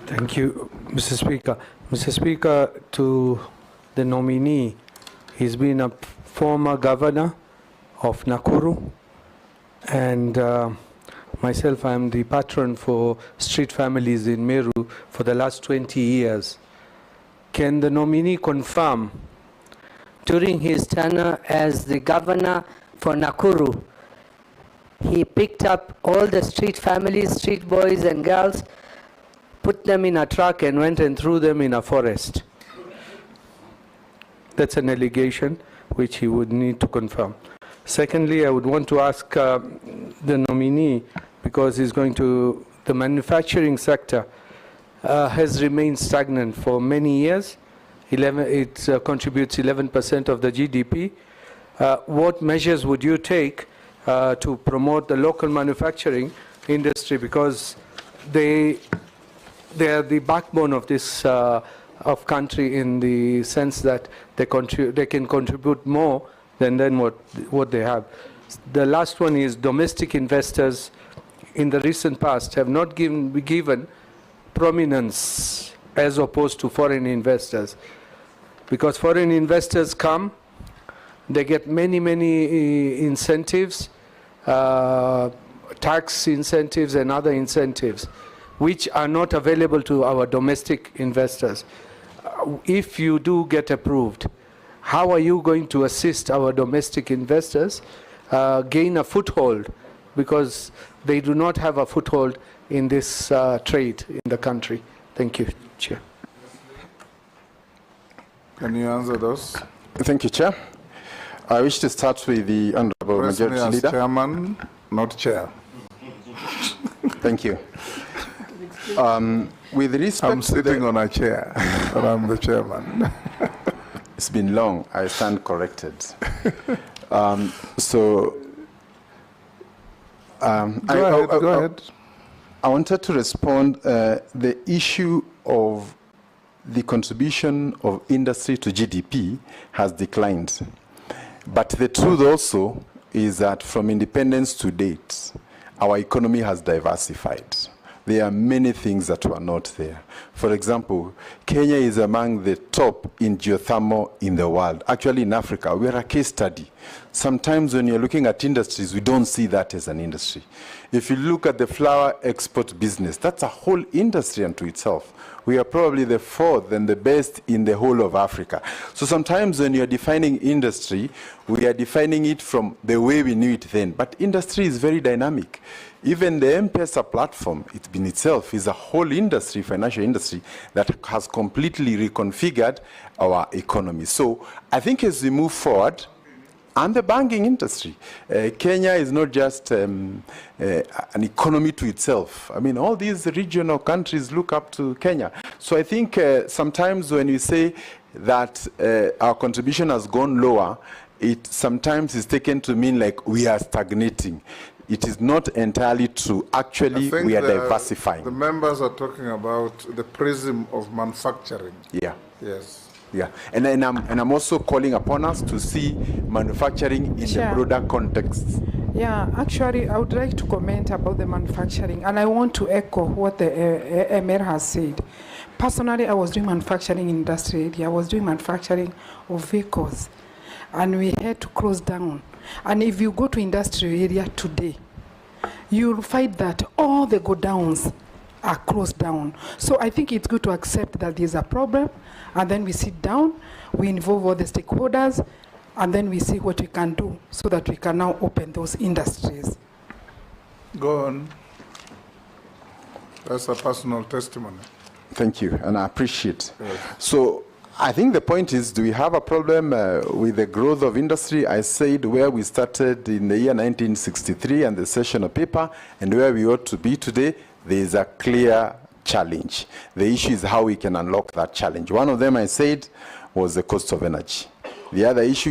Thank you, Mr. Speaker. Mr. Speaker, to the nominee, he's been a former governor of Nakuru, and myself, I'm the patron for street families in Meru for the last 20 years. Can the nominee confirm During his tenure as the governor for Nakuru, he picked up all the street families, street boys and girls, put them in a truck and went and threw them in a forest? That's an allegation which he would need to confirm. Secondly, I would want to ask the nominee, because he's going to, the manufacturing sector has remained stagnant for many years. It contributes 11% of the GDP. What measures would you take to promote the local manufacturing industry, because they are the backbone of this of country, in the sense that they can contribute more than what they have. The last one is domestic investors in the recent past have not given prominence as opposed to foreign investors, because foreign investors come, they get many incentives, tax incentives and other incentives, which are not available to our domestic investors. If you do get approved, how are you going to assist our domestic investors gain a foothold, because they do not have a foothold in this trade in the country? Thank you, Chair. Can you answer those? Thank you, Chair. I wish to start with the Honorable Majority Leader. Chairman, not Chair. Thank you. With respect I'm sitting on a chair, but I'm the chairman. It's been long. I stand corrected. Go ahead. I wanted to respond the issue of the contribution of industry to GDP has declined. But the truth also is that from independence to date, our economy has diversified. There are many things that were not there. For example, Kenya is among the top in geothermal in the world. Actually, in Africa, we are a case study. Sometimes when you're looking at industries, we don't see that as an industry. If you look at the flower export business, that's a whole industry unto itself. We are probably the fourth and the best in the whole of Africa. So sometimes when you're defining industry, we are defining it from the way we knew it then. But industry is very dynamic. Even the M-Pesa platform, it in itself is a whole industry, financial industry, that has completely reconfigured our economy. So I think as we move forward, and the banking industry, Kenya is not just an economy to itself. I mean, all these regional countries look up to Kenya. So I think sometimes when you say that our contribution has gone lower, it sometimes is taken to mean like we are stagnating. It is not entirely true. Actually, we are diversifying. The members are talking about the prism of manufacturing. Yeah. Yes. Yeah, and I'm also calling upon us to see manufacturing in the broader context. Yeah, actually, I would like to comment about the manufacturing, and I want to echo what the Emir has said. Personally, I was doing manufacturing industry. I was doing manufacturing of vehicles, and we had to close down. And if you go to industrial area today, you'll find that all the godowns are closed down. So I think it's good to accept that there's a problem, and then we sit down, we involve all the stakeholders, and then we see what we can do so that we can now open those industries. Go on. That's a personal testimony. Thank you, and I appreciate. Yes. So I think the point is, do we have a problem with the growth of industry? I said where we started in the year 1963 and the sessional paper, and where we ought to be today, there is a clear challenge. The issue is how we can unlock that challenge. One of them, I said, was the cost of energy. The other issue